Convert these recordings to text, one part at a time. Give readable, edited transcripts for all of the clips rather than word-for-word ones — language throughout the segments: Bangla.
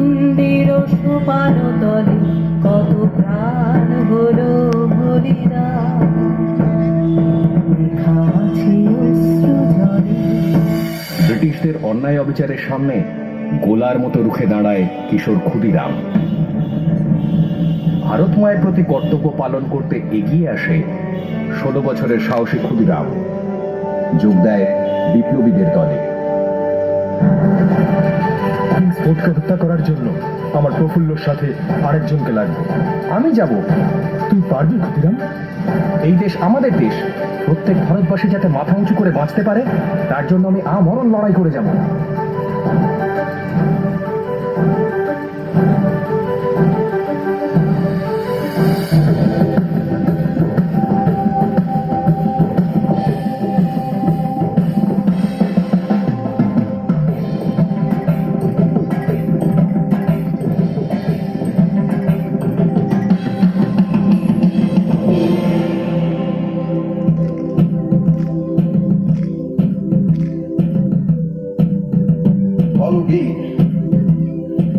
মন্দির সোপান তলে কত প্রাণ হলো বলিদান, লেখা আছে অশ্রু জলে। ব্রিটিশদের অন্যায় অবিচারের সামনে গোলার মতো রুখে দাঁড়ায় কিশোর ক্ষুদিরাম। ভারত মায়ের প্রতি কর্তব্য পালন করতে এগিয়ে আসে 16 বছরের সাহসী ক্ষুদিরাম। যোগ দেয় বিপ্লবীদের দলে। ফোর্টকে হত্যা করার জন্য আমার প্রফুল্লর সাথে আরেকজনকে লাগবে। আমি যাব। তুই পারবি ক্ষুদিরাম? এই দেশ আমাদের দেশ, প্রত্যেক ভারতবাসী যাতে মাথা উঁচু করে বাঁচতে পারে তার জন্য আমি আমরণ লড়াই করে যাব।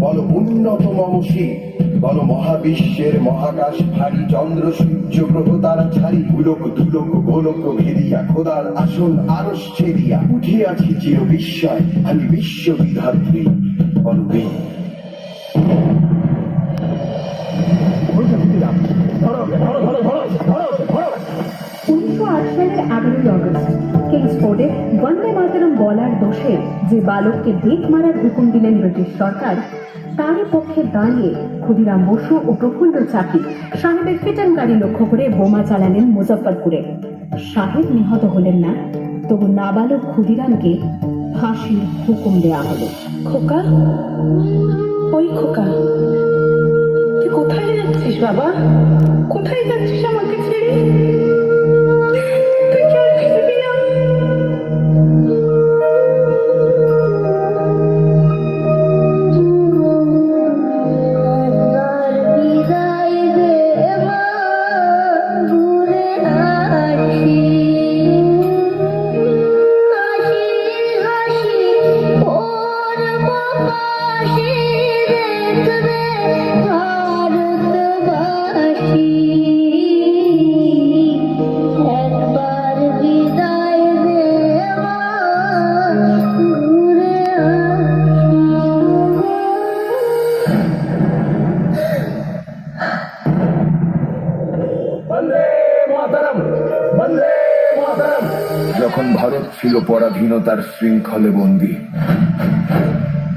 বল উন্নত মমশী, বল মহাবিশ্বের মহাকাশ ভারী চন্দ্র সূর্য গ্রহ তারা ছাড়ি উলোক ধুলোক গোলক ঘেরিয়া খোদার আসল আরশ ছেড়িয়া উঠিয়াছি চির বিস্ময় আমি বিশ্ববিধাত্রী। বল বীর। 1908 সালের 11ই অগস্ট কিংসফোর্ডে বন্দে মাতরম বলার দোষে যে বালককে বেত মারার হুকুম দিলেন ব্রিটিশ সরকার, তারই পক্ষে দাঁড়িয়ে ক্ষুদিরাম বসু ও প্রফুল্ল চাকি সাহেবের ফিটন গাড়ি লক্ষ্য করে বোমা চালালেন মুজফ্ফরপুরে। সাহেব নিহত হলেন না, তবু নাবালক ক্ষুদিরামকে ফাঁসির হুকুম দেয়া হলো। খোকা, ওই খোকা, তুই কোথায় যাচ্ছিস বাবা? কোথায় যাচ্ছিস আমাকে ছেড়ে? তুই কি আর ফিরবি না? যখন ভারত ছিল পরাধীনতার শৃঙ্খলে বন্দী,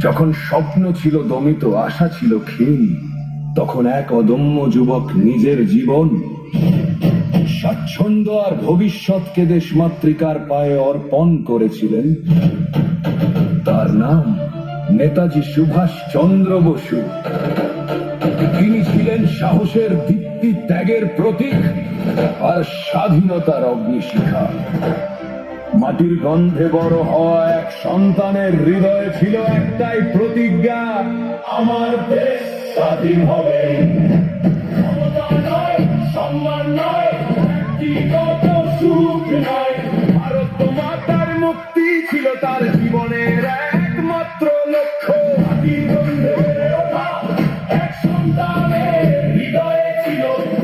যখন স্বপ্ন ছিল দমিত, আশা ছিল ক্ষীণ, তখন এক অদম্য যুবক নিজের জীবন, স্বাচ্ছন্দ্য আর ভবিষ্যৎকে দেশমাতৃকার পায়ে অর্পণ করেছিলেন। তার নাম নেতাজি সুভাষ চন্দ্র বসু। তিনি ছিলেন সাহসের দীপ্তি, ত্যাগের প্রতীক আর স্বাধীনতার অগ্নিশিখা। মাটির গন্ধে বড় হওয়া এক সন্তানের হৃদয়ে ছিল একটাই প্রতিজ্ঞা, আমার দেশ স্বাধীন হবে। সম্মান নয়, ব্যক্তিগত সুখ নয়, ভারত মাতার মুক্তি ছিল তার জীবনের একমাত্র লক্ষ্য। মাটির গন্ধে বেড়ে ওঠা এক সন্তানের হৃদয়ে ছিল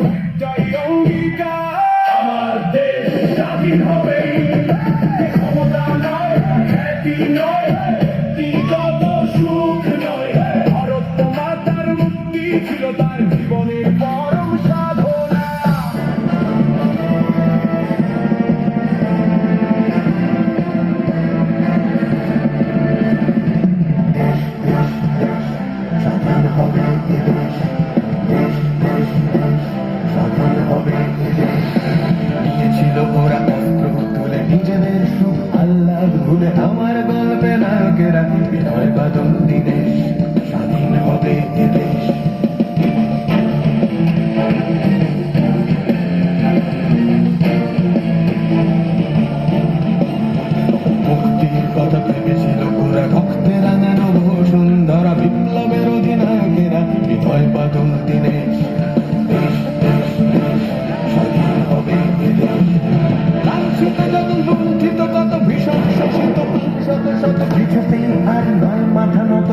একটাই অঙ্গীকার, আমার দেশ স্বাধীন হবে। ক্ষমতা নয়, খ্যাতি নয়, ব্যক্তিগত সুখ নয়, ভারত মাতার মুক্তি ছিল তার জীবনের পরম সাধনা। স্বাধীন হবে এদেশ, স্বাধীন হবে এদেশ। নিয়েছিল ওরা অস্ত্র তুলে নিজেদের সুখ আহ্লাদ ভুলে, আমার গল্পে নায়কেরা বিনয় বাদল দিনেশ। স্বাধীন হবে এদেশ। মুক্তির কথা ভেবেছিল ওরা, রক্তে রাঙানো সুন্দরা বিপ্লবের অধিনায়কেরা বিনয় বাদল দিনেশ। দেশ দেশ দেশ, স্বাধীন হবে এদেশ। লাঞ্ছিত যত লুণ্ঠিত কত ভীষণ শোষিত, শত শত কিছুতেই আর নয় মাথা নত।